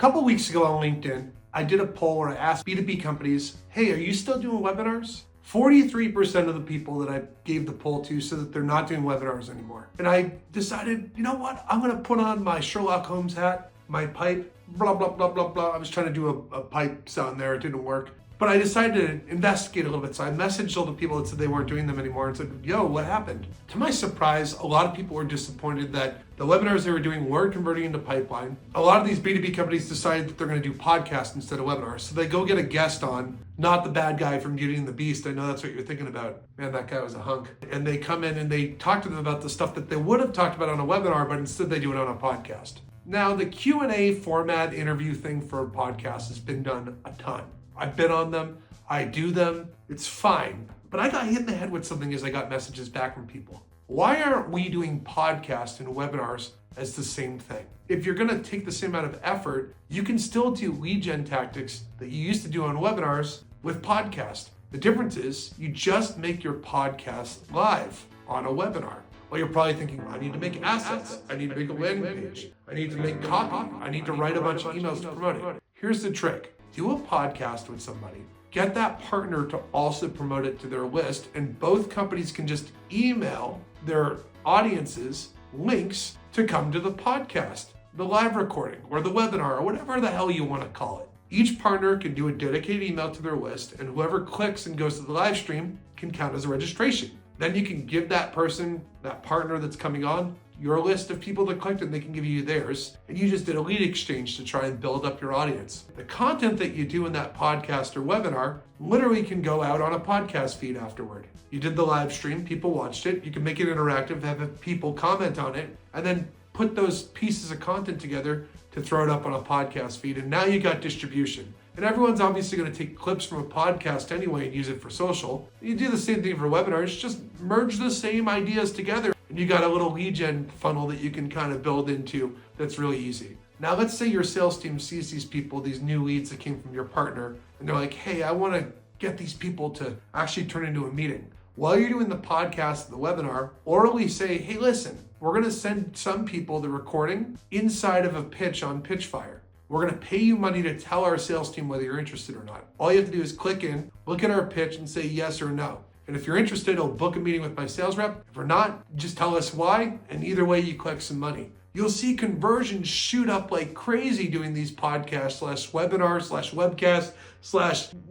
couple weeks ago on LinkedIn, I did a poll where I asked B2B companies, hey, are you still doing webinars? 43% of the people that I gave the poll to said that they're not doing webinars anymore. And I decided, you know what? I'm gonna put on my Sherlock Holmes hat, my pipe, blah, blah, blah, blah, blah. I was trying to do a pipe sound there, it didn't work. But I decided to investigate a little bit. So I messaged all the people that said they weren't doing them anymore and said, yo, what happened? To my surprise, a lot of people were disappointed that the webinars they were doing weren't converting into pipeline. A lot of these B2B companies decided that they're gonna do podcasts instead of webinars. So they go get a guest on, not the bad guy from Beauty and the Beast. I know that's what you're thinking about. Man, that guy was a hunk. And they come in and they talk to them about the stuff that they would have talked about on a webinar, but instead they do it on a podcast. Now, the Q&A format interview thing for a podcast has been done a ton. I've been on them. I do them, it's fine. But I got hit in the head with something as I got messages back from people. Why aren't we doing podcasts and webinars as the same thing? If you're gonna take the same amount of effort, you can still do lead gen tactics that you used to do on webinars with podcast. The difference is you just make your podcast live on a webinar. Well, you're probably thinking, I need to make assets. I need to make a landing page. I need to make copy. I need to write a bunch of emails to promote it. Here's the trick. Do a podcast with somebody. Get that partner to also promote it to their list, and both companies can just email their audiences links to come to the podcast, the live recording, or the webinar, or whatever the hell you want to call it. Each partner can do a dedicated email to their list, and whoever clicks and goes to the live stream can count as a registration. Then you can give that person, that partner that's coming on, your list of people that clicked and they can give you theirs. And you just did a lead exchange to try and build up your audience. The content that you do in that podcast or webinar literally can go out on a podcast feed afterward. You did the live stream, people watched it. You can make it interactive, have people comment on it, and then put those pieces of content together to throw it up on a podcast feed. And now you got distribution. And everyone's obviously going to take clips from a podcast anyway and use it for social. You do the same thing for webinars, just merge the same ideas together. And you got a little lead gen funnel that you can kind of build into that's really easy. Now, let's say your sales team sees these people, these new leads that came from your partner, and they're like, hey, I want to get these people to actually turn into a meeting. While you're doing the podcast, the webinar, orally say, hey, listen, we're going to send some people the recording inside of a pitch on Pitchfire. We're gonna pay you money to tell our sales team whether you're interested or not. All you have to do is click in, look at our pitch and say yes or no. And if you're interested, I'll book a meeting with my sales rep. If we're not, just tell us why, and either way you collect some money. You'll see conversions shoot up like crazy doing these podcasts /webinars /webcast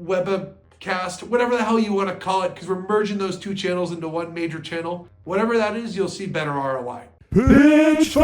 /webcast, whatever the hell you wanna call it, because we're merging those two channels into one major channel. Whatever that is, you'll see better ROI. Pitchfire!